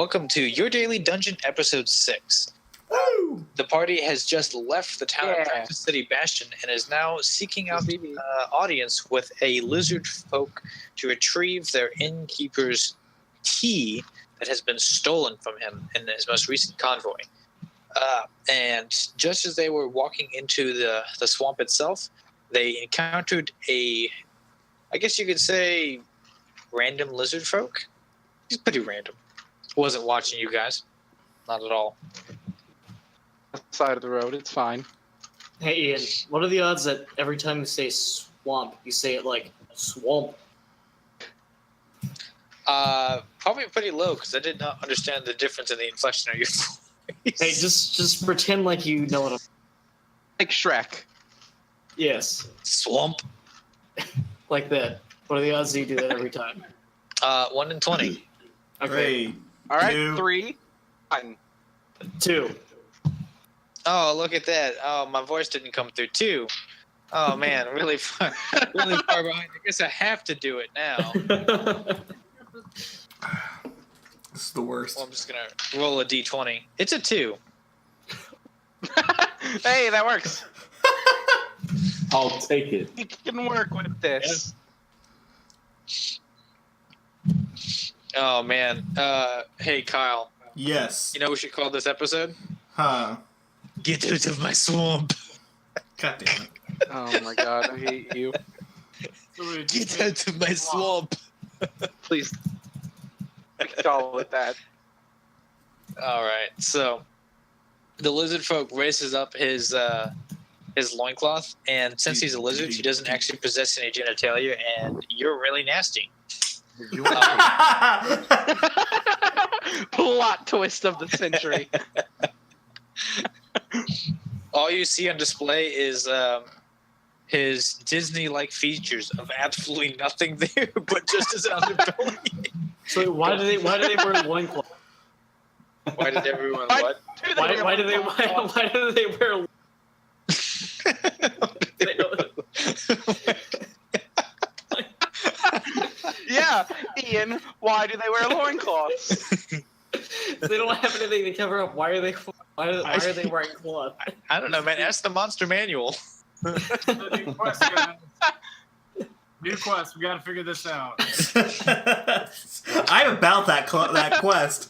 Welcome to Your Daily Dungeon, Episode 6. The party has just left the town of Practice City Bastion and is now seeking out audience with a lizard folk to retrieve their innkeeper's key that has been stolen from him in his most recent convoy. And just as they were walking into the swamp itself, they encountered I guess you could say, random lizard folk. He's pretty random. Wasn't watching you guys. Not at all. Side of the road, it's fine. Hey Ian, what are the odds that every time you say swamp, you say it like swamp? Probably pretty low, because I did not understand the difference in the inflection of your voice. Hey, just pretend like you know what I'm... Like Shrek. Yes. Swamp. Like that. What are the odds that you do that every time? 1 in 20. Okay. 3, All right, 2, 3, 1. 2. Oh, look at that. Oh, my voice didn't come through. 2. Oh, man, really far behind. I guess I have to do it now. This is the worst. Well, I'm just going to roll a d20. It's a 2. Hey, that works. I'll take it. You can work with this. Oh, man. Hey, Kyle. Yes. You know what we should call this episode? Huh. Get out of my swamp. God damn it. Oh my god, I hate you. Get out of my swamp. Please. Call it that. All right, so the lizard folk races up his loincloth, and since he's a lizard, he doesn't actually possess any genitalia, and you're really nasty. Plot twist of the century. All you see on display is his Disney-like features of absolutely nothing there, but just his underbelly. So why do they wear loincloth? Why did everyone what? Why do they wear? Yeah, Ian, why do they wear loincloths? They don't have anything to cover up. Why are they wearing cloth? I don't know, man. Ask the monster manual. New quest, guys. New quest. We got to figure this out. I'm about that quest.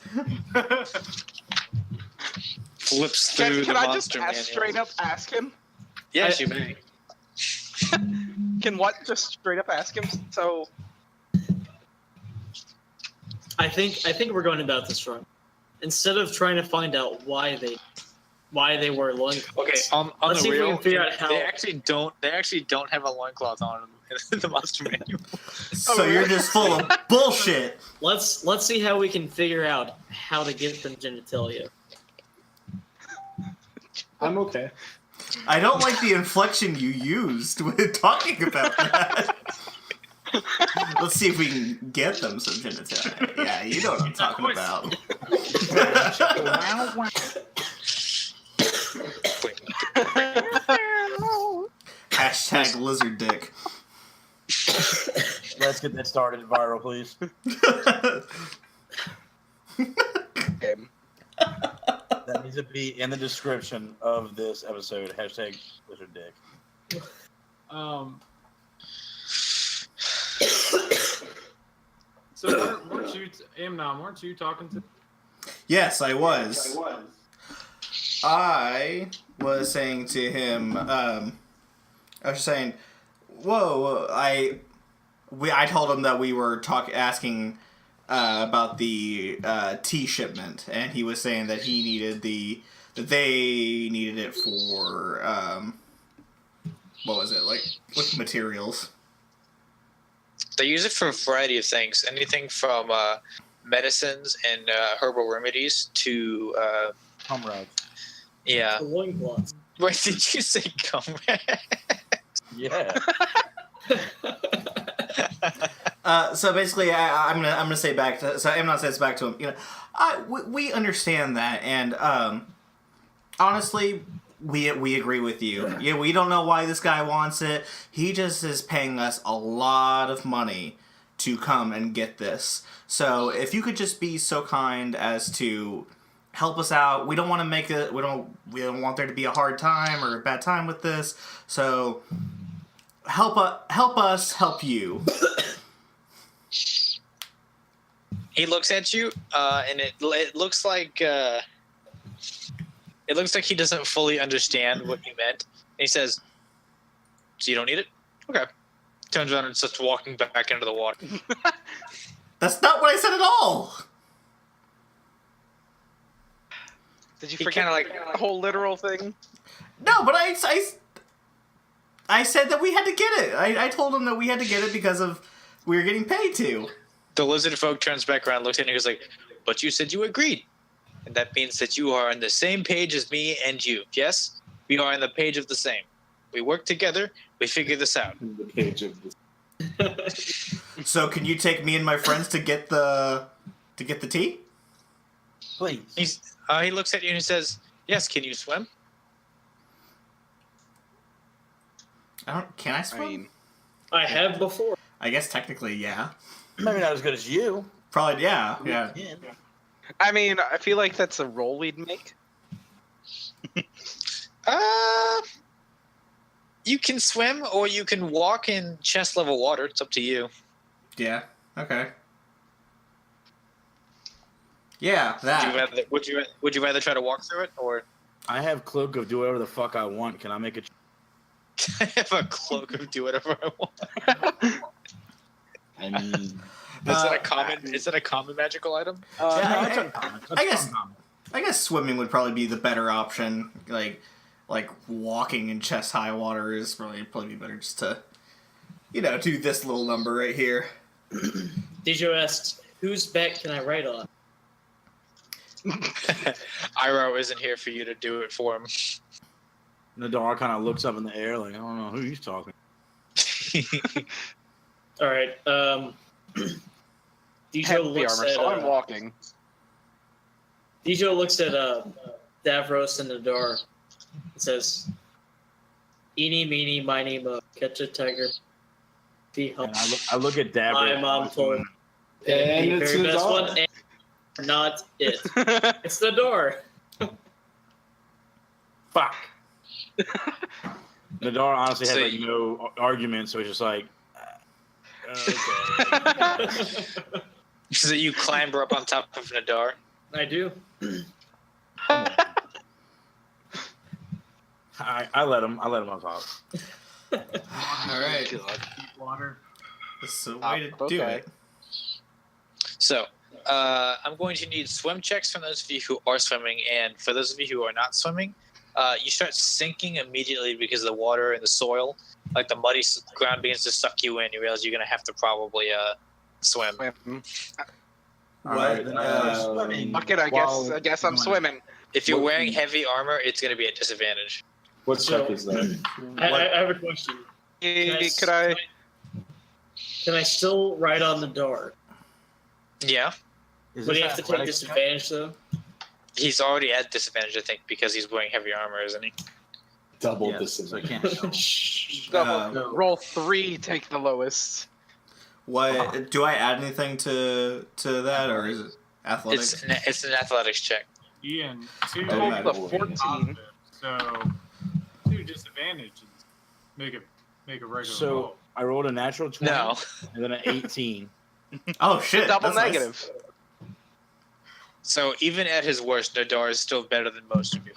Flips through Can the I just monster manual. straight up ask him? Yes, you may. Can what just straight up ask him? So I think we're going about this wrong. Instead of trying to find out why they wear loincloths. Okay, on Let's the see if we real, can figure out how- they actually don't have a loincloth on them in the monster manual. So you're just full of bullshit. Let's see how we can figure out how to get them genitalia. I'm okay. I don't like the inflection you used when talking about that. Let's see if we can get them some genitalia. Yeah, you know what I'm talking about. Hashtag lizard dick. Let's get that started viral, please. That needs to be in the description of this episode. Hashtag lizard dick. So weren't you, Amnon? Weren't you talking to? Yes, I was. I was saying to him, I was saying, whoa, I told him that we were asking about the tea shipment, and he was saying that he needed that they needed it for, what was it, like materials. They use it for a variety of things. Anything from medicines and herbal remedies to... Comrades. yeah. The loincloths. Wait, did you say comrade? Yeah. So basically, I'm gonna say back to. So Amnon says back to him. You know, we understand that, and honestly, we agree with you. Yeah, we don't know why this guy wants it. He just is paying us a lot of money to come and get this. So if you could just be so kind as to help us out. We don't want to make it. We don't want there to be a hard time or a bad time with this. So help us help you. He looks at you, and it looks like he doesn't fully understand what you meant. And he says, "So you don't need it? Okay." Turns around and starts walking back into the water. That's not what I said at all. Did you He forget kinda like- the whole literal thing? No, but I said that we had to get it. I told him that we had to get it because of we were getting paid to. The lizard folk turns back around, looks at you, and goes like, "But you said you agreed, and that means that you are on the same page as me and you. Yes, we are on the page of the same. We work together. We figure this out." The page of this. So can you take me and my friends to get the tea? Please. He looks at you and he says, "Yes, can you swim?" Can I swim? I mean, I have before. I guess technically, yeah. Maybe not as good as you. Probably, yeah. I feel like that's a roll we'd make. You can swim or you can walk in chest level water. It's up to you. Yeah. Okay. Yeah, that. Would you rather try to walk through it, or I have cloak of do whatever the fuck I want. Can I make it? I have a cloak of do whatever I want? I mean, Is that a common? Is that a common magical item? I guess swimming would probably be the better option. Like walking in chest high water is probably be better just to, do this little number right here. Dijo asks, "Whose back can I write on?" Iro isn't here for you to do it for him. Nadar kind of looks up in the air like, I don't know who he's talking. All right. Dijo Heavy looks armor, at. so I'm walking. Dijo looks at Davros and Nadar. It says, "Eeny, meeny, miny, mo, catch a tiger, be And humble." I look at Dab. My mom told me. And the it's very the best door. one, and not it. It's the door. Fuck. Nadar honestly So has no argument, so he's just like, okay. So that you clamber up on top of Nadar. I do. I let him on top. All right. Deep water. This is the way to do Okay. it. So, I'm going to need swim checks from those of you who are swimming, and for those of you who are not swimming, you start sinking immediately because of the water and the soil. Like the muddy ground begins to suck you in. You realize you're going to have to probably swim. All right, then swimming. Fuck it, I guess I'm swimming. If you're wearing heavy armor, it's going to be a disadvantage. What So- check is that? I have a question. Could I? Can I still ride on the door? Yeah, Is Would this he have to take athletics check? disadvantage though? he's already at disadvantage, I think, because he's wearing heavy armor, isn't he? Double Yes, so I disadvantage. can't. Roll 3, take the lowest. What do I add anything to that, or is it athletics? It's an athletics check. Ian, 2 Oh, Roll man. the 14. positive, so 2 disadvantages. Make a regular So roll. I rolled a natural 20 No, and then an 18. Oh shit! Double that's nice. negative. so even at his worst, Nadar is still better than most of you.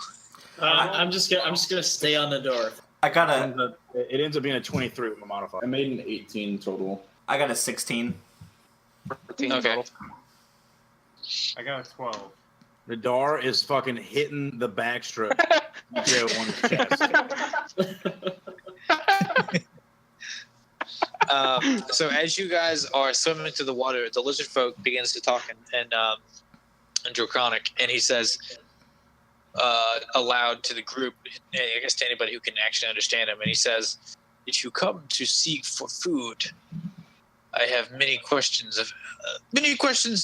I'm just gonna stay on the door. I got a It ends up being a 23 with my I modifier. made an 18 total. 16. 14 Okay. total. I got a 12. Nadar is fucking hitting the backstroke Joe on his chest. So as you guys are swimming through the water, the lizard folk begins to talk in Draconic, and he says aloud to the group, I guess to anybody who can actually understand him, and he says, "If you come to seek for food, I have many questions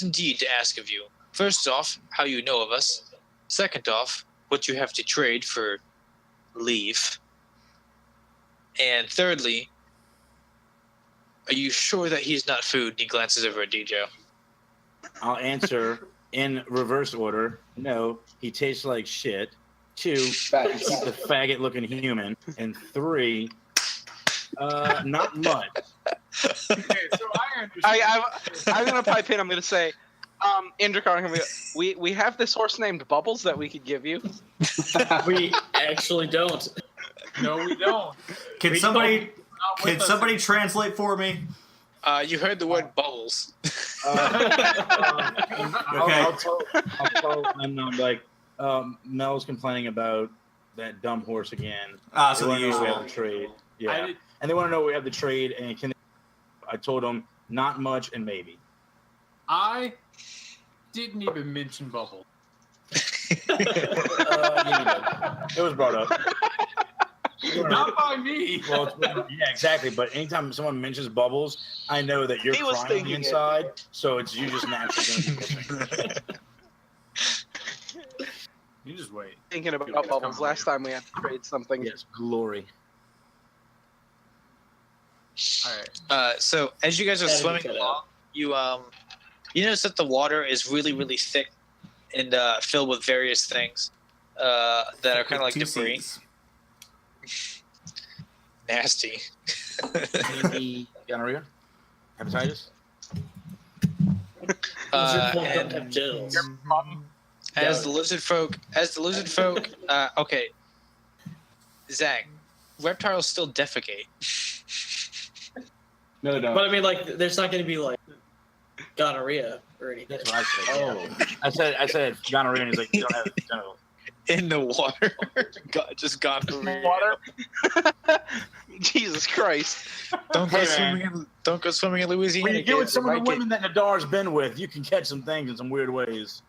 indeed to ask of you. First off, how you know of us. Second off, what you have to trade for leave. And thirdly, Are you sure that he's not food? He glances over at Djo. I'll answer in reverse order. No, he tastes like shit. 2, he's a faggot-looking human. And 3, not much. Okay, so I understand. I'm gonna pipe in. I'm gonna say, Indrakar, we have this horse named Bubbles that we could give you. We actually don't. No, we don't. Can We somebody Not with can us. somebody translate for me? You heard the word bubbles. I'll tell Unknown, like, Mel's complaining about that dumb horse again. Ah, They so the wanna know if we have usual. the trade. I Yeah. did, And they want to know we have the trade, and I told them not much and maybe. I didn't even mention Bubble. It was brought up. Not by me. Well, yeah, exactly. But anytime someone mentions Bubbles, I know that you're He was crying thinking it. inside, so it's you just naturally going to be missing. You just wait. Thinking about Bubbles. Last time we had to trade something. Yes, glory. All right. So as you guys are Gotta swimming get along, you notice that the water is really, really thick and filled with various things that are kind of like Two debris. Cs. Nasty. Maybe gonorrhea, hepatitis. And have genitals. as the lizard folk, okay, Zach, reptiles still defecate. No, they don't. But I mean, like, there's not going to be like gonorrhea or anything. That's what I said. I said gonorrhea, and he's like, you don't have genitals. In the water. God, just gone through Water. Jesus Christ. Don't go Hey, swimming. Don't go swimming in Louisiana. When you get with kids. some You of the might get- women that Nadar's been with, you can catch some things in some weird ways.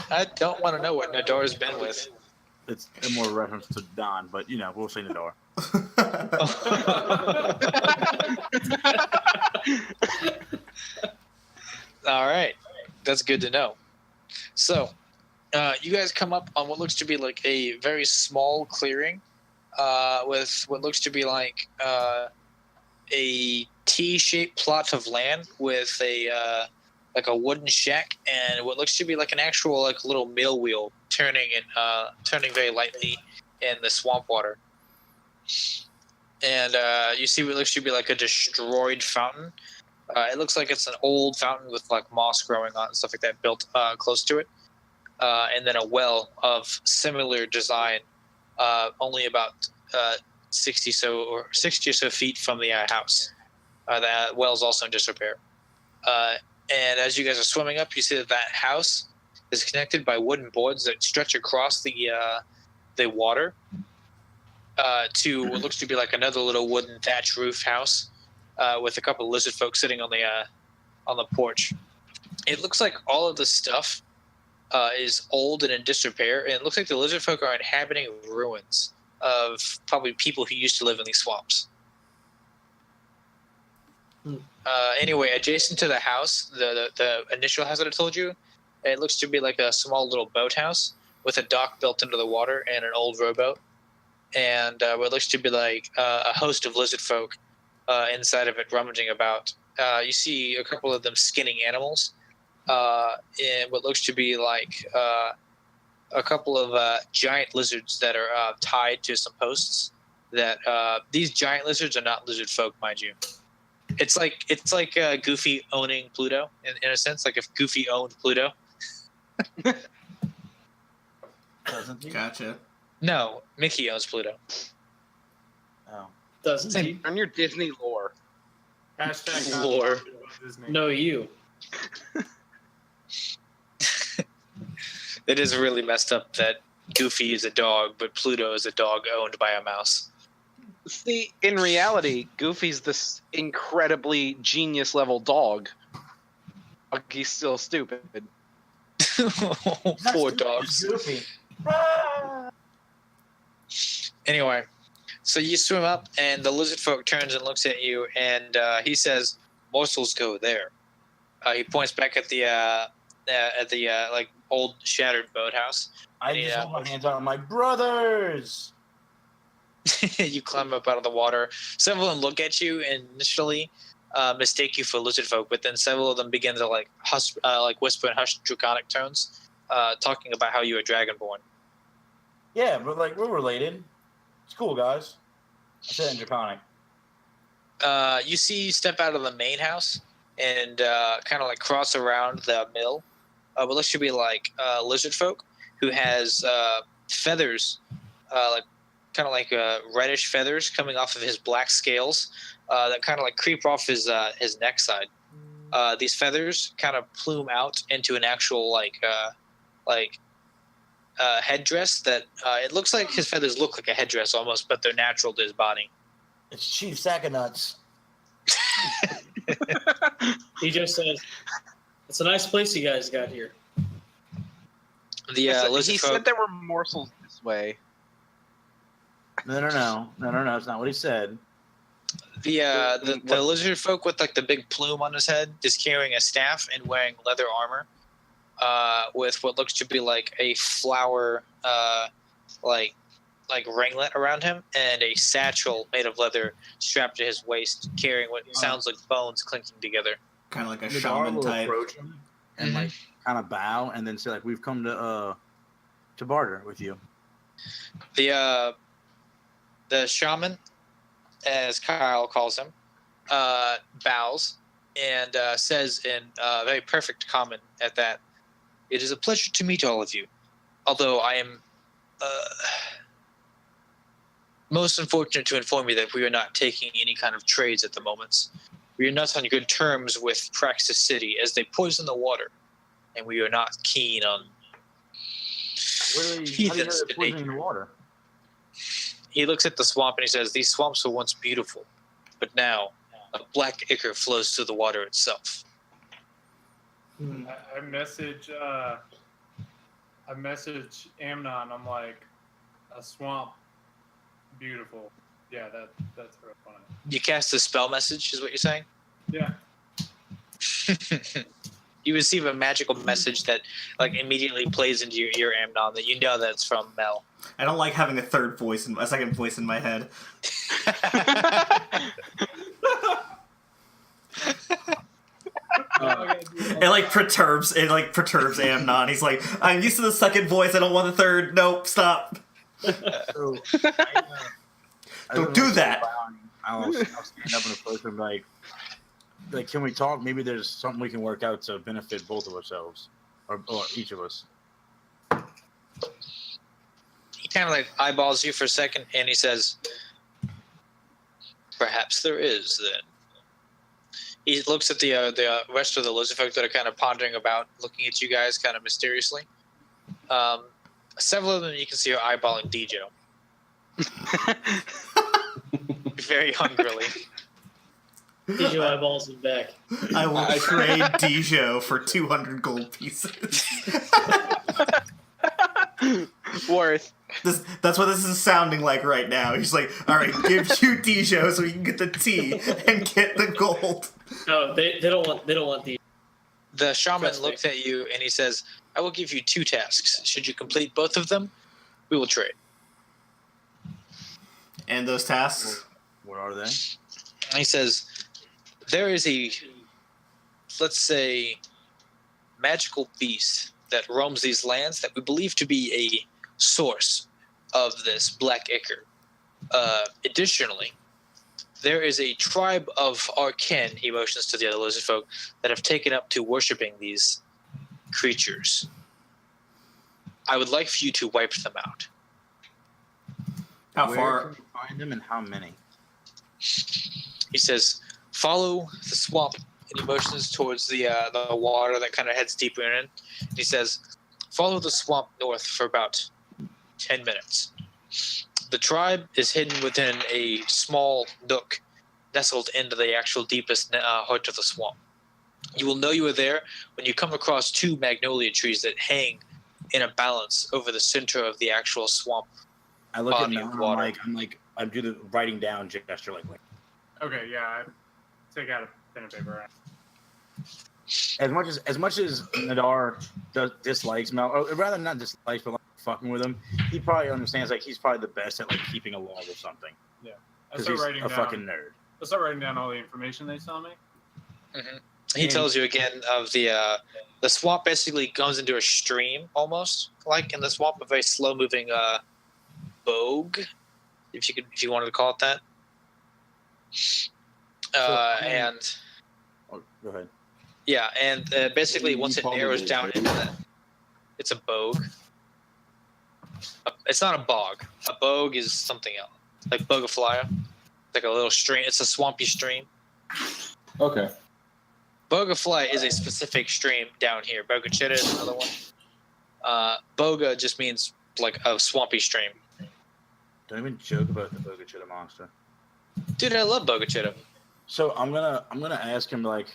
I don't want to know what Nadar's been with. It's a more reference to Don, but we'll say Nadar. All right, that's good to know. So, you guys come up on what looks to be like a very small clearing, with what looks to be like a T-shaped plot of land with a like a wooden shack and what looks to be like an actual like little mill wheel turning very lightly in the swamp water. And you see what looks to be like a destroyed fountain. It looks like it's an old fountain with like moss growing on and stuff like that built close to it. And then a well of similar design, only about 60 or so feet from the house. The well's also in disrepair. And as you guys are swimming up, you see that house is connected by wooden boards that stretch across the water to what looks to be like another little wooden thatch roof house with a couple of lizard folk sitting on the porch. It looks like all of the stuff is old and in disrepair, and it looks like the lizard folk are inhabiting ruins of probably people who used to live in these swamps. Anyway, adjacent to the house, the initial house that I told you, it looks to be like a small little boathouse with a dock built into the water and an old rowboat, and what looks to be like a host of lizard folk inside of it rummaging about. You see a couple of them skinning animals in what looks to be like a couple of giant lizards that are tied to some posts. That these giant lizards are not lizard folk, mind you. It's like Goofy owning Pluto in a sense, like if Goofy owned Pluto. Doesn't he? Gotcha. No, Mickey owns Pluto. Oh. Doesn't he? On your Disney lore. Hashtag not Lore. talking about Disney. No, you. It is really messed up that Goofy is a dog, but Pluto is a dog owned by a mouse. See, in reality, Goofy's this incredibly genius level dog. But he's still stupid. Poor dogs. Goofy. Anyway, so you swim up, and the lizard folk turns and looks at you, and he says, "Morsels go there." He points back at the like old shattered boathouse. I just hold my hands out. I'm like, brothers. You climb up out of the water. Several of them look at you and initially mistake you for lizard folk, but then several of them begin to like whisper in hushed draconic tones, talking about how you are dragonborn. Yeah, but like we're related. It's cool, guys. I said in Draconic. You see you step out of the main house and kind of like cross around the mill. What looks to be like lizard folk who has feathers, like kind of like reddish feathers coming off of his black scales that kind of like creep off his neck side. These feathers kind of plume out into an actual headdress that it looks like his feathers look like a headdress almost, but they're natural to his body. It's Chief Sack of Nuts. He just says, "It's a nice place you guys got here." The lizard he folk. said there were morsels this way. No. That's not what he said. The lizard folk with like the big plume on his head is carrying a staff and wearing leather armor, with what looks to be like a flower, like ringlet around him, and a satchel made of leather strapped to his waist, carrying what sounds like bones clinking together. Kind of like a Nadar shaman will type. approach him and like kind of bow and then say like, "We've come to barter with you." The shaman, as Kyle calls him, bows and says in very perfect common at that, "It is a pleasure to meet all of you, although I am most unfortunate to inform you that we are not taking any kind of trades at the moment. We are not on good terms with Praxis City as they poison the water, and we are not keen on heathens in nature." The water? He looks at the swamp and he says, "These swamps were once beautiful, but now a black ichor flows through the water itself." I message Amnon. I'm like, a swamp, beautiful. Yeah, that's real funny. You cast a spell message, is what you're saying? Yeah. You receive a magical message that like immediately plays into your ear, Amnon, that you know that's from Mel. I don't like having a second voice in my head. It perturbs Amnon. He's like, "I'm used to the second voice. I don't want the third. Nope, stop. So, Don't do that." I'll stand up and approach him like, can we talk? Maybe there's something we can work out to benefit both of ourselves, or each of us. He kind of like eyeballs you for a second, and he says, "Perhaps there is then." He looks at the rest of the lizard folk that are kind of pondering about, looking at you guys kind of mysteriously. Several of them you can see are eyeballing Dijo. Very hungrily. Dijo eyeballs him back. I will trade Dijo for 200 gold pieces. Worth. That's what this is sounding like right now. He's like, "All right, give you Dijo so we can get the tea and get the gold." No, they don't want Dijo. The shaman Trust me. looks at you and he says, "I will give you 2 tasks. Should you complete both of them, we will trade." And those tasks? What are they? And he says, "There is a, let's say, magical beast that roams these lands that we believe to be a source of this black ichor. Additionally, there is a tribe of our kin," he motions to the other lizard folk, "that have taken up to worshipping these creatures. I would like for you to wipe them out." How Where far? can we find them and how many? He says, "Follow the swamp," and he motions towards the water that kind of heads deeper in. He says, "Follow the swamp north for about 10 minutes. The tribe is hidden within a small nook nestled into the actual deepest heart of the swamp. You will know you are there when you come across 2 magnolia trees that hang in a balance over the center of the actual swamp." I look at Body him of and water. I do the writing down gesture like Okay, yeah. I take out a pen and paper. as much as Nadar dislikes Mel, or rather not dislikes, but like fucking with him. He probably understands like he's probably the best at like keeping a log or something. I Because start he's writing a down. fucking nerd. I start writing down all the information they tell me. He And- tells you again of the swamp basically goes into a stream almost, like in the swamp, a very slow moving bogue, if you wanted to call it that. And Oh, go ahead. yeah, and basically You once it probably narrows did, down right? into that, it's a bogue. It's not a bog. A bogue is something else, like bogaflya, like a little stream. It's a swampy stream. Okay. Bogafly is a specific stream down here. Bogachita is another one. Boga just means like a swampy stream. Don't even joke about the Bogachita monster. Dude, I love Bogachita. So I'm gonna ask him like,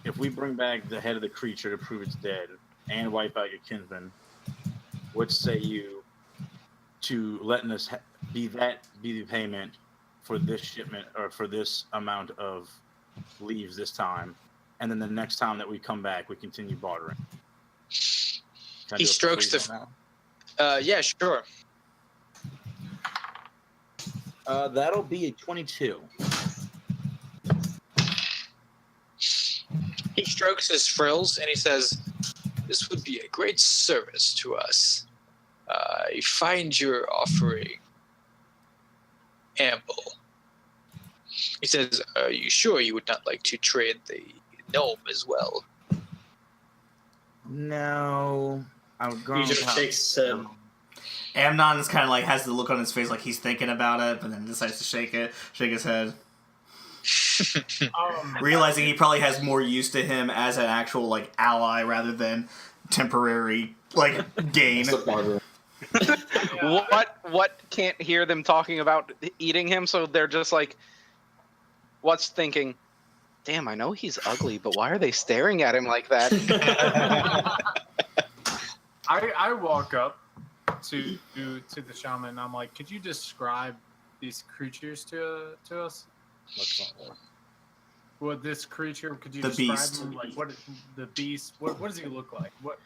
if we bring back the head of the creature to prove it's dead and wipe out your kinsman, what say you to letting us be the payment for this shipment or for this amount of leaves this time, and then the next time that we come back, we continue bartering. Can I He do a strokes persuasion the- on that? Yeah, sure. That'll be a 22. He strokes his frills and he says, "This would be a great service to us. I find your offering ample." He says, "Are you sure you would not like to trade the gnome as well?" No, I'm going. He just shakes his head. Amnon's kind of like has the look on his face like he's thinking about it, but then decides to shake his head, realizing he probably has more use to him as an actual like ally rather than temporary like gain. It's a barter. What can't hear them talking about eating him, so they're just like, what's thinking, damn, I know he's ugly, but why are they staring at him like that? I walk up to the shaman and I'm like, could you describe these creatures to us? What's that one? What this creature, could you The describe beast. him? Like what the beast? What does he look like? What?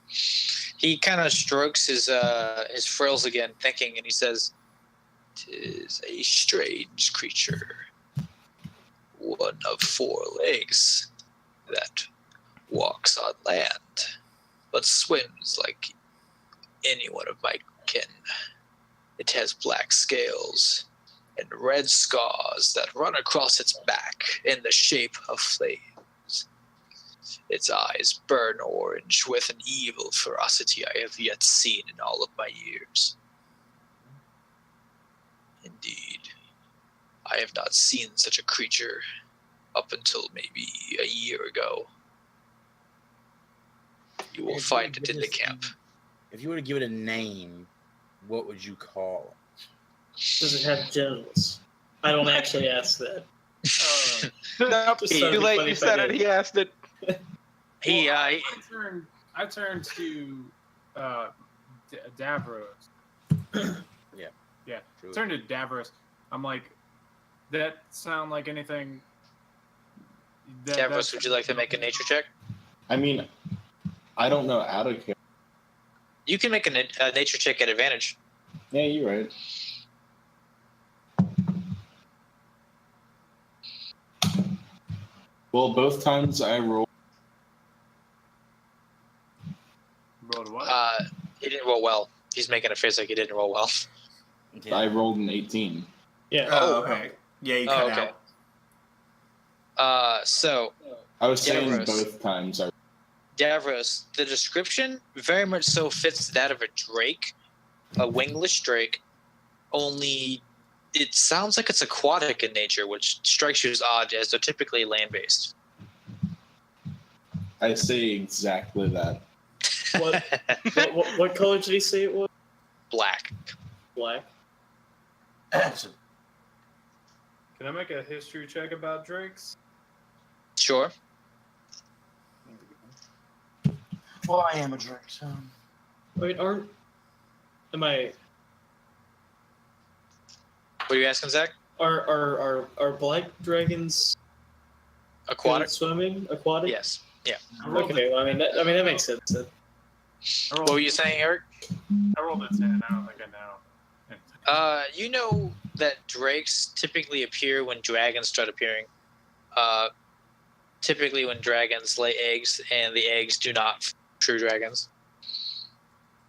He kind of strokes his frills again, thinking, and he says, "'Tis a strange creature, one of 4 legs, that walks on land, but swims like any one of my kin. It has black scales and red scars that run across its back in the shape of flames. Its eyes burn orange with an evil ferocity I have yet seen in all of my years. Indeed, I have not seen such a creature up until maybe a year ago. You will find it in the camp." If you were to give it a name, what would you call it? Does it have genitals? I don't actually ask that. Nope, Just too sounded late. funny You if I said did. it. He asked it. He, Well, I turn to Davros. True. Turn to Davros. I'm like, that sound like anything? Davros, would you like to make a nature check? I mean, I don't know how to. You can make a nature check at advantage. Yeah, you're right. Well, both times I rolled. Rolled what? He didn't roll well. He's making a face like he didn't roll well. I rolled an 18. Yeah. Oh, okay. Yeah, you cut okay. out. So, I was saying Davros. both times. Davros, the description very much so fits that of a drake, a wingless drake, only it sounds like it's aquatic in nature, which strikes you as odd as they're typically land-based. I say exactly that. What color did he say it was? Black. Black. Awesome. Can I make a history check about drakes? Sure. Well, I am a drake, so. Wait, am I? What are you asking, Zach? Are black dragons good Aquatic? at swimming? Aquatic? Yes. Yeah. I rolled, Okay. Well, I mean that makes sense. What were you saying, Eric? I rolled a 10. I don't think I know. You know that drakes typically appear when dragons start appearing. Typically when dragons lay eggs, and the eggs do not true dragons,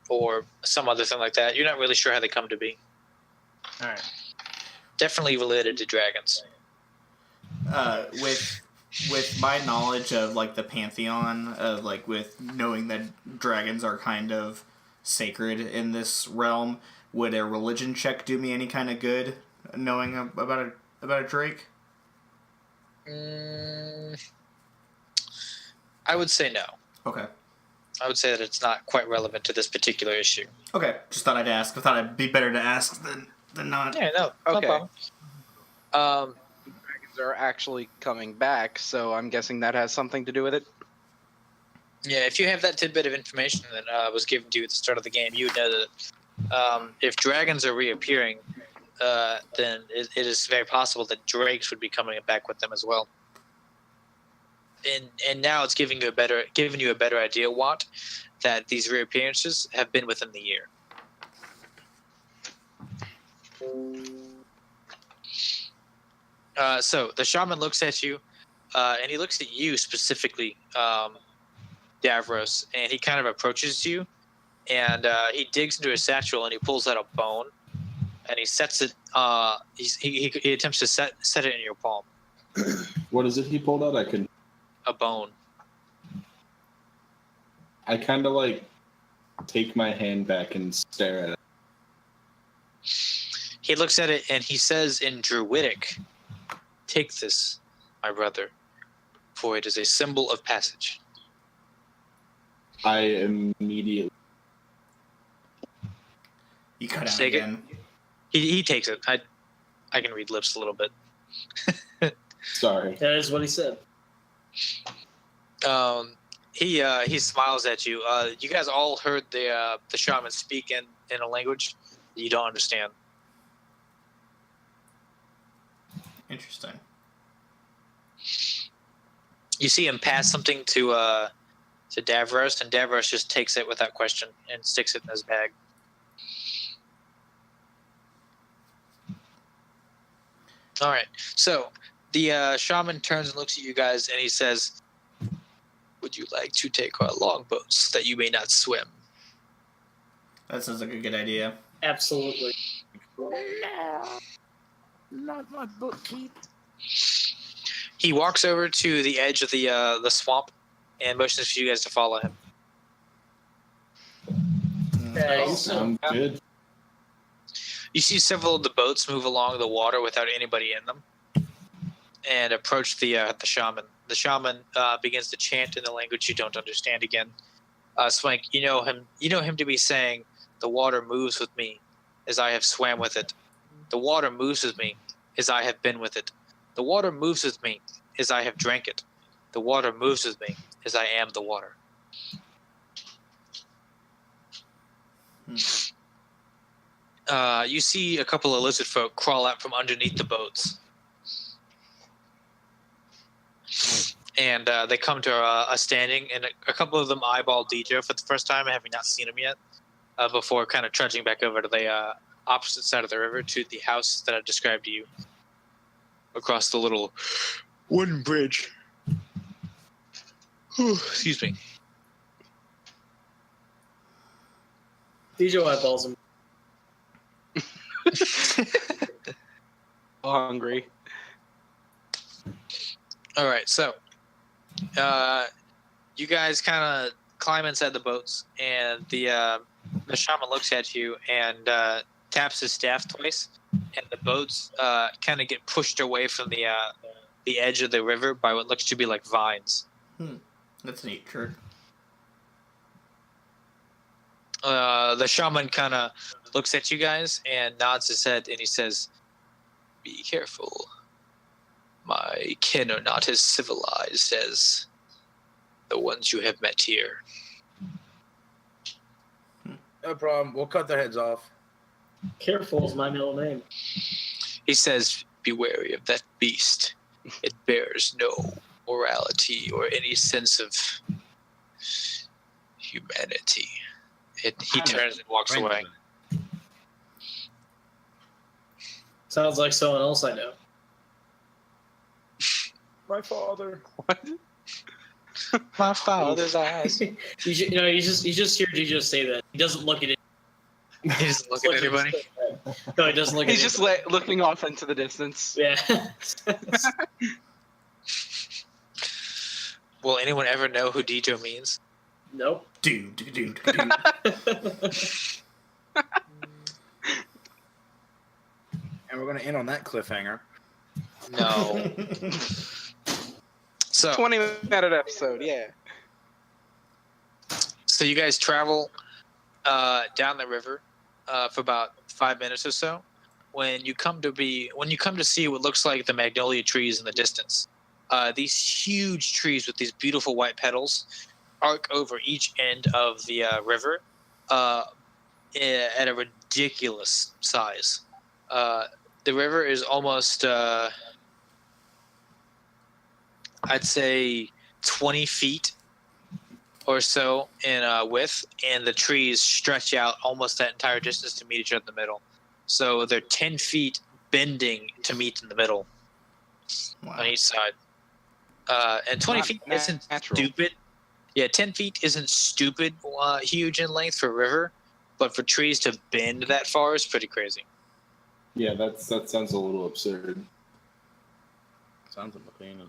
or some other thing like that. You're not really sure how they come to be. All right. Definitely related to dragons. With my knowledge of like the pantheon of like with knowing that dragons are kind of sacred in this realm, would a religion check do me any kind of good knowing about a drake? I would say no. Okay. I would say that it's not quite relevant to this particular issue. Okay. Just thought I'd ask. I thought it'd be better to ask than not. Yeah, no Okay. problem. Dragons are actually coming back, so I'm guessing that has something to do with it. Yeah, if you have that tidbit of information that was given to you at the start of the game, you would know that if dragons are reappearing, then it is very possible that drakes would be coming back with them as well. And now it's giving you a better idea, Watt, that these reappearances have been within the year. So the shaman looks at you, and he looks at you specifically, Davros, and he kind of approaches you, and he digs into his satchel and he pulls out a bone, and he sets it. He attempts to set it in your palm. What is it he pulled out? I could. A bone. I kind of like take my hand back and stare at it. He looks at it and he says in Druidic, "Take this, my brother, for it is a symbol of passage." I immediately. You cut out Take it. again. He takes it. I can read lips a little bit. Sorry. That is what he said. He smiles at you. You guys all heard the shaman speak in a language that you don't understand. Interesting. You see him pass something to Davros, and Davros just takes it without question and sticks it in his bag. All right. So the shaman turns and looks at you guys, and he says, "Would you like to take our longboats so that you may not swim?" That sounds like a good idea. Absolutely. Not my bookkeep. He walks over to the edge of the swamp and motions for you guys to follow him. Thanks. Sounds good. You see several of the boats move along the water without anybody in them, and approach the shaman. The shaman begins to chant in the language you don't understand again. Swank, you know him to be saying, "The water moves with me, as I have swam with it. The water moves with me, as I have been with it. The water moves with me, as I have drank it. The water moves with me, as I am the water." You see a couple of lizard folk crawl out from underneath the boats. And they come to a standing, and a couple of them eyeball DJ for the first time, having not seen him yet, before kind of trudging back over to the opposite side of the river to the house that I described to you across the little wooden bridge. Excuse me. DJ eyeballs him. Hungry. All right, so you guys kind of climb inside the boats, and the shaman looks at you and taps his staff twice, and the boats kind of get pushed away from the edge of the river by what looks to be like vines. That's neat, Kurt. The shaman kind of looks at you guys and nods his head, and he says, "Be careful. My kin are not as civilized as the ones you have met here." No problem. We'll cut their heads off. Careful is my middle name. He says, "Be wary of that beast. It bears no morality or any sense of humanity." He turns and walks away. Sounds like someone else I know. My father. What? My father's eyes. you just hear DJ say that. He doesn't look at it. He doesn't look at anybody. No, he doesn't look at He's just looking off into the distance. Yeah. Will anyone ever know who Dijo means? Nope. Dude. And we're gonna end on that cliffhanger. No. So 20-minute episode, yeah. So you guys travel down the river for about 5 minutes or so. When you come to see what looks like the magnolia trees in the distance, these huge trees with these beautiful white petals arc over each end of the river at a ridiculous size. The river is almost, I'd say, 20 feet or so in width, and the trees stretch out almost that entire distance to meet each other in the middle. So they're 10 feet bending to meet in the middle on each side. And 20 Not feet isn't natural. stupid. Yeah, 10 feet isn't stupid huge in length for a river, but for trees to bend that far is pretty crazy. Yeah, that sounds a little absurd. Sounds like a penis.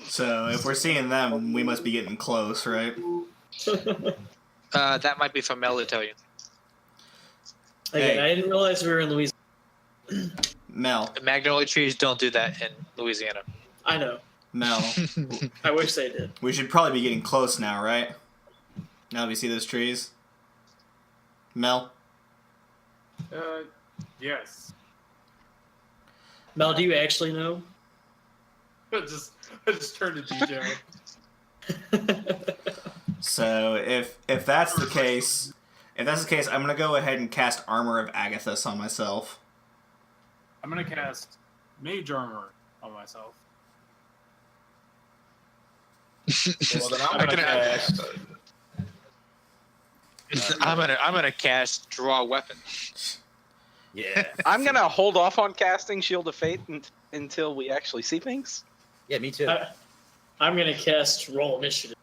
So if we're seeing them, we must be getting close, right? That might be from Mel to tell you. Again, Hey. I didn't realize we were in Louisiana. Mel, The magnolia trees don't do that in Louisiana. I know. Mel, I wish they did. we should probably be getting close now, right? Now that we see those trees. Mel, Yes. Mel, do you actually know? I just turned to DJ. so if that's the case, I'm gonna go ahead and cast Armor of Agathis on myself. I'm gonna cast Mage Armor on myself. Well, then I'm I gonna can- cast. I'm gonna cast Draw Weapon. Yeah. I'm gonna hold off on casting Shield of Fate until we actually see things. Yeah, me too. I'm gonna cast Roll Initiative.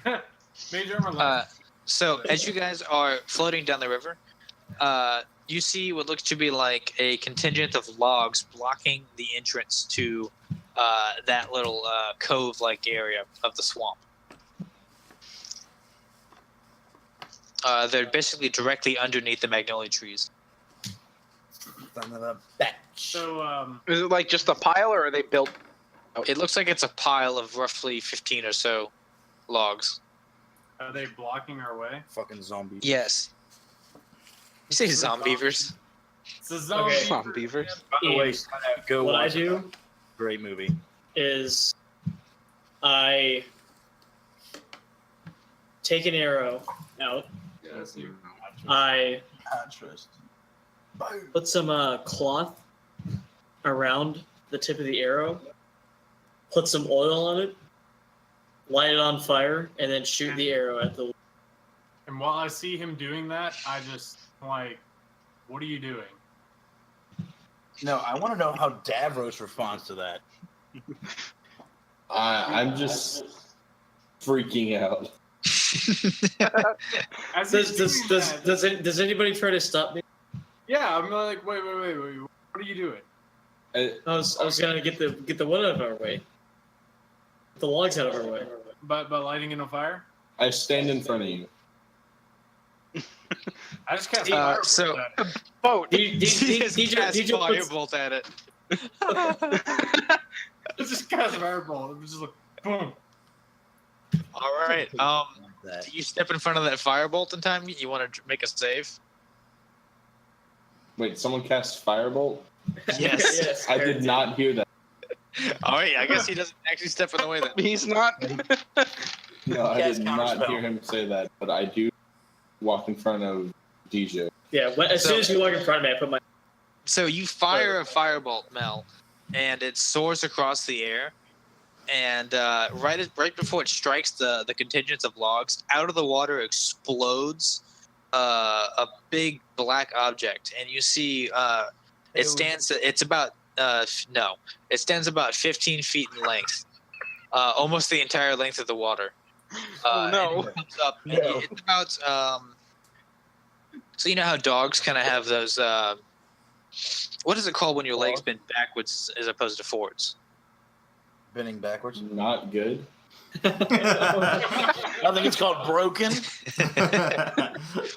Mage Armor left. So as you guys are floating down the river, you see what looks to be like a contingent of logs blocking the entrance to that little cove-like area of the swamp. They're basically directly underneath the magnolia trees. Son of a bitch. So, Is it like just a pile, or are they built? It looks like it's a pile of roughly 15 or so logs. are they blocking our way? Fucking zombie. Yes. You say zombievers? It's a zombie. Okay. Zombievers. By the way, go What I watch do it. Great movie. is I take an arrow out. Yes, you. I Interest. put some cloth around the tip of the arrow, put some oil on it, light it on fire, and then shoot the arrow at the. And while I see him doing that, I just like, what are you doing? No, I want to know how Davros responds to that. I'm just freaking out. As he's doing that- Does anybody try to stop me? Yeah, I'm like, wait. What are you doing? I, I was gonna get the wood out of our way, the logs out of our way. By lighting it on fire? I stand in front of you. I just cast so- firebolt at it. Boat. DJ puts- firebolt at it. I just cast firebolt. It was just like, boom. All right. That. Do you step in front of that firebolt in time? You want to make a save? Wait, someone cast Firebolt? Yes. Yes. I did not hear that. All right. I guess he doesn't actually step in the way then. He's not. No, I Cast did not Counterspell. hear him say that, but I do walk in front of DJ. Yeah. As soon as you walk in front of me, I put my. So you fire a firebolt, Mel, and it soars across the air, and right before it strikes the contingents of logs, out of the water explodes a big black object, and you see it stands. It stands about 15 feet in length, almost the entire length of the water. No. And it comes up. And it's about. So you know how dogs kind of have those. What is it called when your legs bend backwards as opposed to forwards? Bending backwards. Not good. I think it's called broken.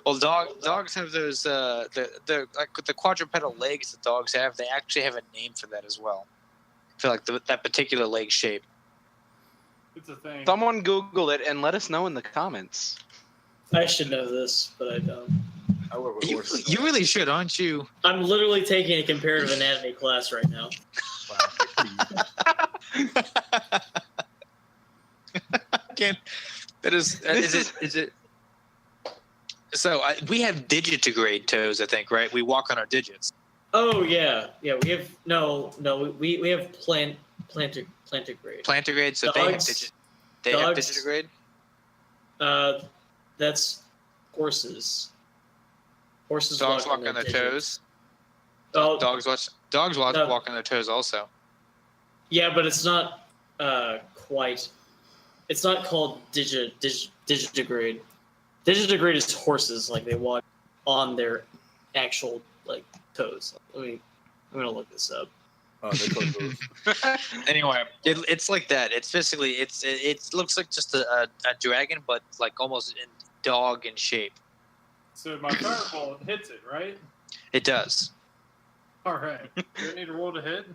Well, dogs have those the like the quadrupedal legs that dogs have. They actually have a name for that as well. For like that particular leg shape. It's a thing. Someone Google it and let us know in the comments. I should know this, but I don't. I work with horses. You really should, aren't you? I'm literally taking a comparative anatomy class right now. Can't. That is. Is it? So we have digitigrade toes, I think, right? We walk on our digits. Oh yeah. We have we have plantigrade. Plantigrade. So Dogs- they have dogs- digitigrade. That's horses. Horses Dogs walk their on their digits. toes. Oh, Dogs No. walk on their toes also. yeah, but it's not quite. It's not called digitigrade. Digitigrade is horses, like they walk on their actual like toes. I'm gonna look this up. Oh, they're close. Anyway, it's like that. It's basically it looks like just a dragon, but like almost in dog in shape. So my fireball hits it, right? It does. All right. Do I need to roll to hit?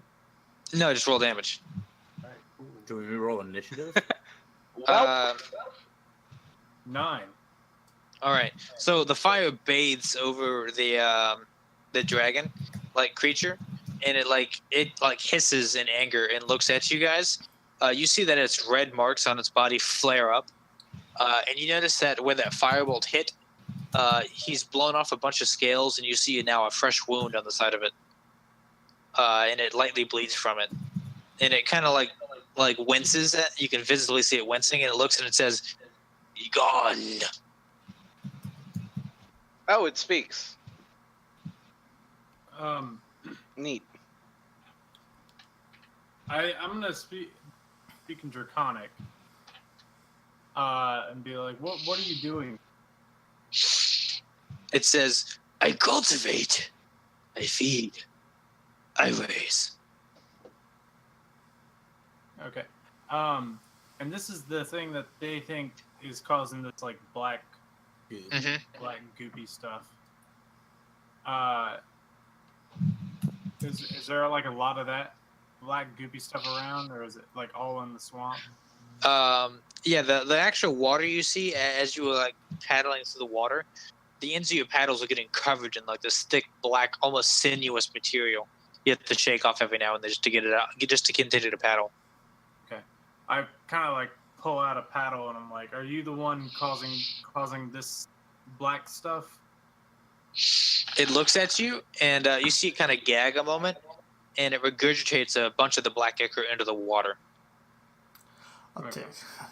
No, just roll damage. All right, cool. Do we roll initiative? 9. All right. So the fire bathes over the dragon like creature, and it hisses in anger and looks at you guys. You see that its red marks on its body flare up, and you notice that where that firebolt hit, he's blown off a bunch of scales, and you see now a fresh wound on the side of it, and it lightly bleeds from it, and it kind of like winces. You can visibly see it wincing, and it looks and it says, "Be gone." Oh, it speaks. Neat. I'm gonna speak in Draconic, and be like, what are you doing? It says, "I cultivate, I feed, I raise." Okay. And this is the thing that they think is causing this like black goopy stuff. Is there like a lot of that black goopy stuff around, or is it like all in the swamp? Yeah, the actual water you see as you were like paddling through the water, the ends of your paddles are getting covered in like this thick black, almost sinuous material. You have to shake off every now and then just to get it out, just to continue to paddle. Okay. I kind of like pull out a paddle and I'm like, "Are you the one causing this black stuff?" It looks at you, and you see it kind of gag a moment, and it regurgitates a bunch of the black ichor into the water. I'll Okay.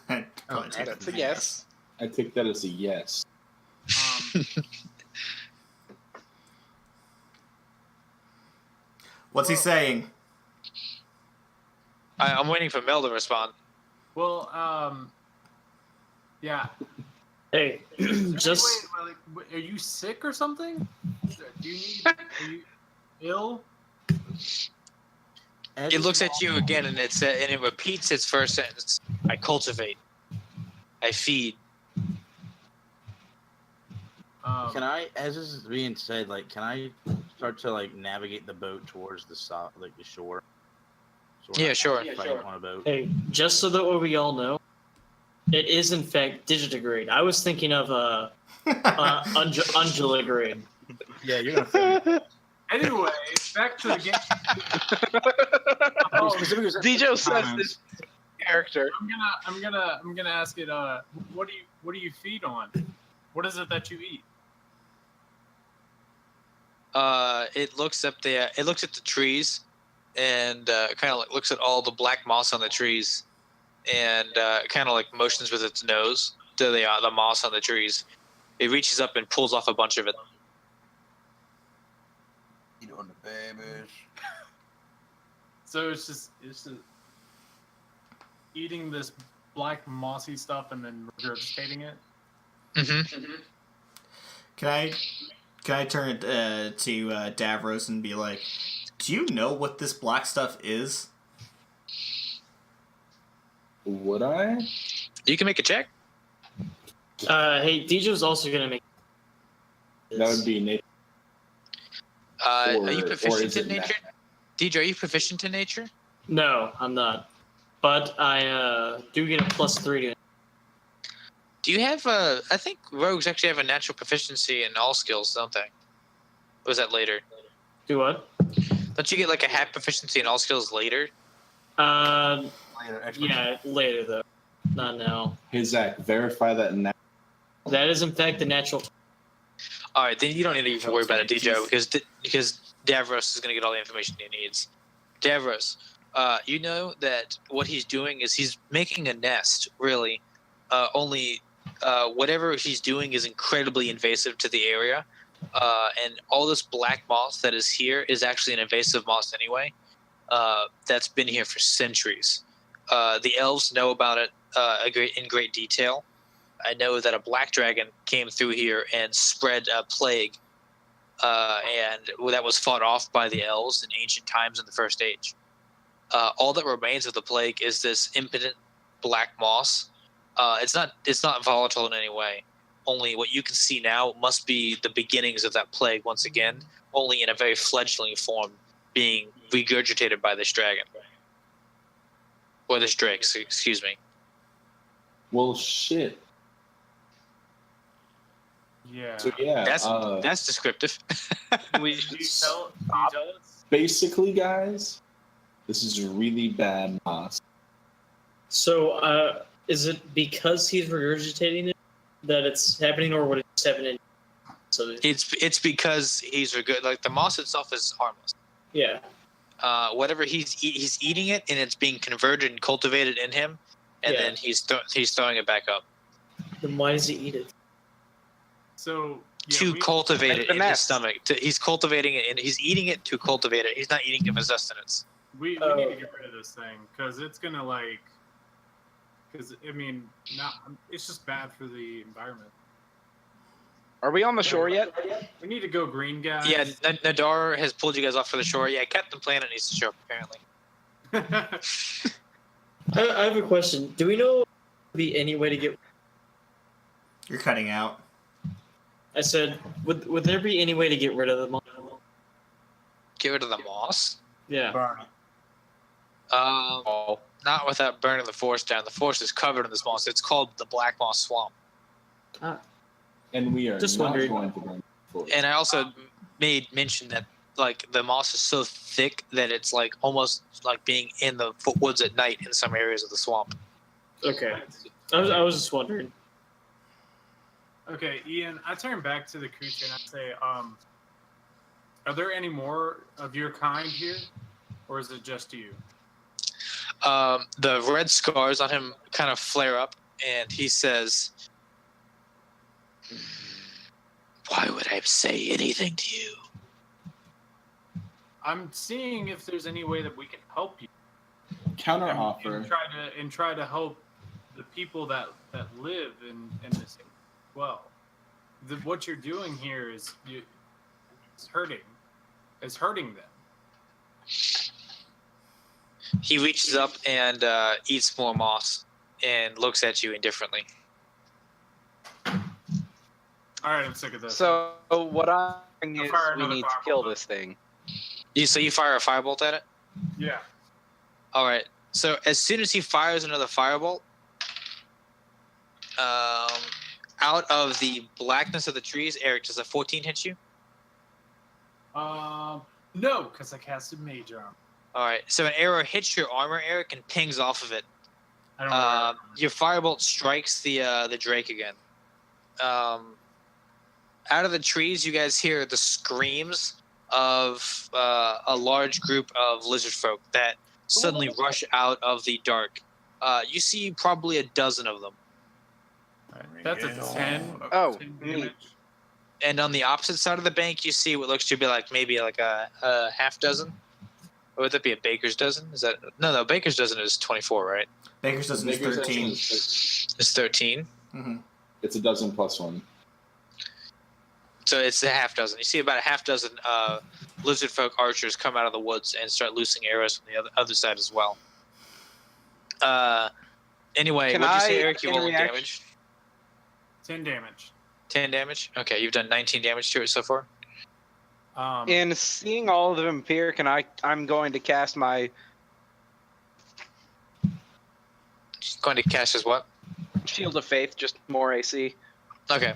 take. Oh, that's a yes. I take that as a yes. What's he saying? I'm waiting for Mel to respond. Well, yeah. Hey, just Wait, are you sick or something? Are you ill? It looks at you again, and it repeats its first sentence. "I cultivate, I feed." Can I, as this is being said, like, can I start to like navigate the boat towards the like the shore? So we're Yeah, not sure. fighting on a boat. hey, just so that we all know, it is in fact digitigrade. I was thinking of undulagrade. Yeah, you're gonna. Anyway, back to the game. Dijo says this character. I'm gonna ask it. What do you feed on? What is it that you eat? It looks up there. It looks at the trees, and kind of looks at all the black moss on the trees, and kind of like motions with its nose to the moss on the trees. It reaches up and pulls off a bunch of it. Eat on the babies. So it's just eating this black mossy stuff and then regurgitating it. Mm-hmm. Can I turn it to Davros and be like, do you know what this black stuff is? Would I? You can make a check. Hey, Dejo's also gonna make. That would be nature. Are you Or proficient is in it nature? DJ, are you proficient in nature? No, I'm not. But I do get a +3 to. Do you have I think rogues actually have a natural proficiency in all skills, don't they? Or was that later? Do what? Don't you get like a half proficiency in all skills later? Later, Yeah, later though. Not now. Hey, Zach, verify that now. That is in fact the natural. All right, then you don't need to even worry about it, DJ, because Davros is going to get all the information he needs. Davros, you know that what he's doing is he's making a nest, really. Only whatever he's doing is incredibly invasive to the area. And all this black moss that is here is actually an invasive moss anyway. That's been here for centuries. The elves know about it in great detail. I know that a black dragon came through here and spread a plague, and that was fought off by the elves in ancient times in the First Age. All that remains of the plague is this impotent black moss. It's not volatile in any way. Only what you can see now must be the beginnings of that plague once again, only in a very fledgling form, being regurgitated by this dragon. Or this drake, excuse me. Well, shit. Yeah. So yeah, That's descriptive. Do you tell us? basically, guys, this is really bad moss. So, is it because he's regurgitating it that it's happening, or would it just happen? So It's because he's like the moss itself is harmless. yeah. Whatever he's eating it, and it's being converted and cultivated in him, and Yeah. then he's throwing it back up Then why does he eat it? So to cultivate Make it the in his nest. stomach. He's cultivating it, and he's eating it to cultivate it. He's not eating it for sustenance. we Oh. need to get rid of this thing because it's gonna because I mean, it's just bad for the environment. Are we on the shore yet? We need to go green, guys. Yeah, Nadar has pulled you guys off for the shore. Yeah, Captain Planet needs to show up apparently. I have a question. Do we know if there be any way to get? You're cutting out. I said, would there be any way to get rid of the moss? Get rid of the moss. Yeah. Burn. Not without burning the forest down. The forest is covered in this moss. It's called the Black Moss Swamp. And we are Just not wondering. going to burn the forest. And I also made mention that like the moss is so thick that it's like almost like being in the woods at night in some areas of the swamp. Okay. I was just wondering. Okay, Ian, I turn back to the creature and I say, are there any more of your kind here? Or is it just you? The red scars on him kind of flare up, and he says, "Why would I say anything to you?" I'm seeing if there's any way that we can help you. Counter And offer. try to help the people that live in this area as well. What you're doing here is it's hurting them. He reaches up and eats more moss and looks at you indifferently. All right, I'm sick of this. So what I'm saying is fire we another need to firebolt kill at it. this thing. So you fire a firebolt at it? Yeah. All right. So as soon as he fires another firebolt, out of the blackness of the trees, Eric, does a 14 hit you? No, because I casted Mage Armor. All right. So an arrow hits your armor, Eric, and pings off of it. I don't know. Your firebolt strikes the drake again. Out of the trees, you guys hear the screams of a large group of lizard folk that suddenly rush out of the dark You see probably a dozen of them. That's a 10. Oh, 10 neat. damage. And on the opposite side of the bank, you see what looks to be like maybe like a half dozen. Or would that be a baker's dozen? Is that no? Baker's dozen is 24, right? Baker's dozen is 13. It's 13. Mm-hmm. It's a dozen plus one. So it's a half dozen. You see about a half dozen lizard folk archers come out of the woods and start loosing arrows from the other side as well. Anyway, Can what'd you say, I, Eric? You in rolled reaction- damage? 10 damage. 10 damage? Okay, you've done 19 damage to it so far. In seeing all of them appear, I'm going to cast my Going to cast as what? Shield of Faith, just more AC. Okay.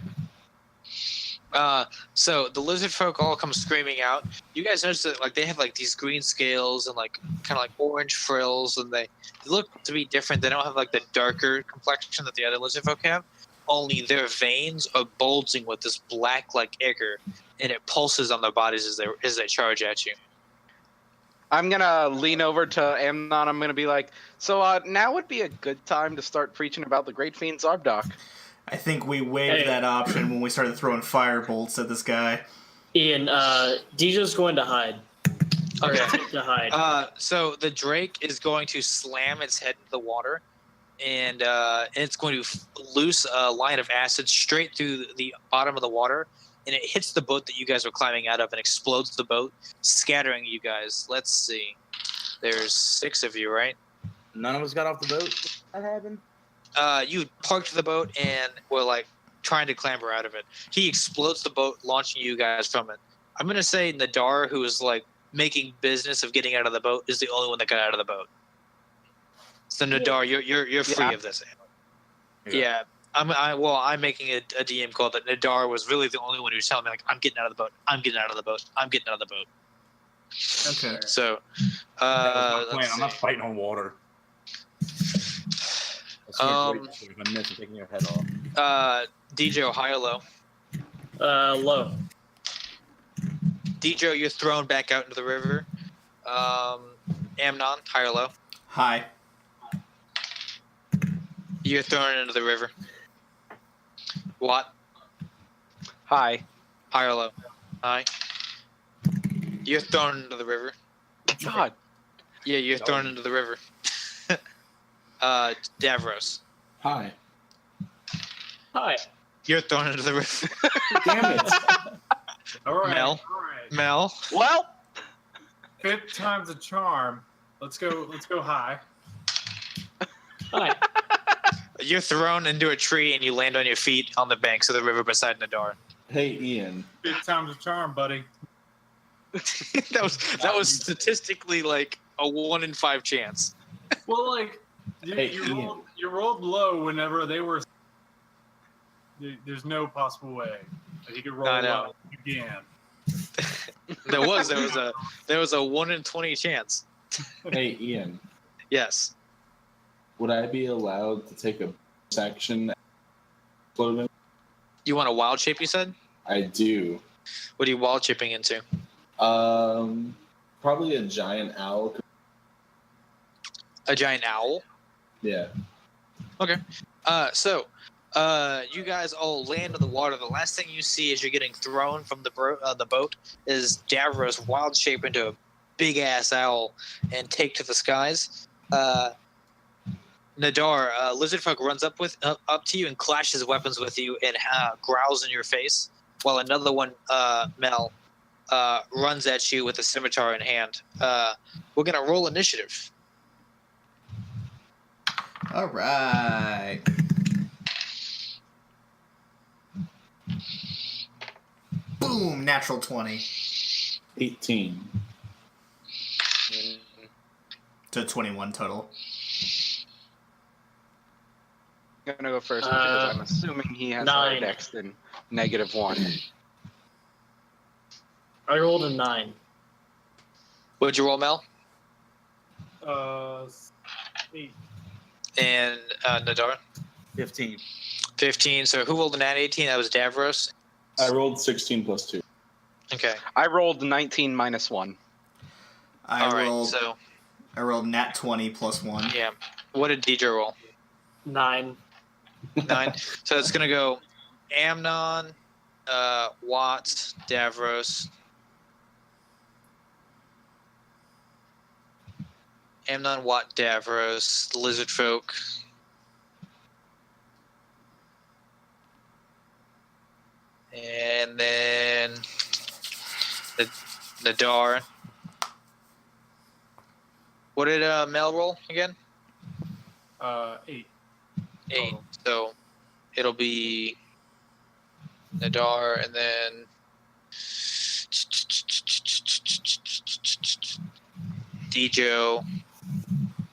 So the lizard folk all come screaming out. You guys notice that like they have like these green scales and like kind of like orange frills, and they look to be different. They don't have like the darker complexion that the other lizard folk have. Only their veins are bulging with this black like ichor, and it pulses on their bodies as they charge at you. I'm gonna lean over to Amnon. I'm gonna be like, so now would be a good time to start preaching about the great fiend Zarbdock. I think we waived that option when we started throwing fire bolts at this guy. Ian, DJ's going to hide. Okay. To hide. So the drake is going to slam its head into the water, and it's going to loose a line of acid straight through the bottom of the water, and it hits the boat that you guys are climbing out of and explodes the boat, scattering you guys. Let's see. There's 6 of you, right? None of us got off the boat. That happened. You parked the boat and were like trying to clamber out of it. He explodes the boat, launching you guys from it. I'm gonna say Nadar, who was like making business of getting out of the boat, is the only one that got out of the boat. So Nadar, you're free of this. Yeah. I'm making a DM call that Nadar was really the only one who was telling me like I'm getting out of the boat. I'm getting out of the boat. I'm getting out of the boat. Okay. So That was my plan. let's I'm not see. fighting on water. I'm missing taking your head off. DJ, high or low? Low. DJ, you're thrown back out into the river. Amnon, high or low? Hi. You're thrown into the river. Watt, Hi. high or low? High. You're thrown into the river. God. Yeah, you're thrown into the river. Davros, Hi. Hi. you're thrown into the river. Damn it. All right. Mel? All right. Mel, Well, 5th time's a charm. Let's go high. Hi. you're thrown into a tree and you land on your feet on the banks of the river beside Nadar. Hey, Ian. 5th time's a charm, buddy. that was statistically like a 1 in 5 chance. Well, like Hey, you rolled low whenever they were. There's no possible way that he could roll I know. low again. There was a 1 in 20 chance. Hey, Ian. Yes. Would I be allowed to take a section? Exploding? You want a wild shape? You said. I do. What are you wild shaping into? Probably a giant owl. A giant owl. Yeah. Okay. So you guys all land in the water. The last thing you see as you're getting thrown from the boat is Davros wild shape into a big ass owl and take to the skies. Nadar, Lizardfolk runs up to you and clashes weapons with you and growls in your face, while another one, Mel, runs at you with a scimitar in hand. We're gonna roll initiative. All right. Boom! Natural 20 18. to 21 total. I'm gonna go first because I'm assuming he has higher 9. dex than -1. I rolled a 9. What'd you roll, Mel? 8. And Nadar? 15. 15. So who rolled a nat 18? That was Davros. I rolled 16 plus 2. Okay. I rolled 19 -1. I All right. rolled So nat 20 plus 1. yeah. What did DJ roll? 9. 9. So it's gonna go Amnon, Watts, Davros. Amnon, Watt, Davros, the lizard folk. And then Nadar. What did Mel roll again? 8. 8. Total. So it'll be Nadar and then Dejo,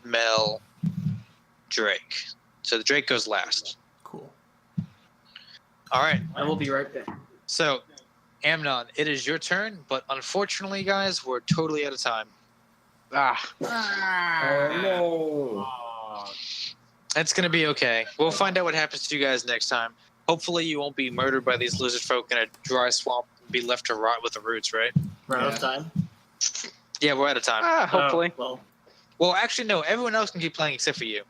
Mel, Drake. So the Drake goes last. Cool. All right. I will be right back. So, Amnon, it is your turn, but unfortunately, guys, we're totally out of time. Ah. Oh no. Oh, It's going to be okay. We'll find out what happens to you guys next time. Hopefully, you won't be murdered by these lizard folk in a dry swamp and be left to rot with the roots, right? We're out of time. Yeah, we're out of time. Hopefully. Well, Well, actually, no. Everyone else can keep playing except for you.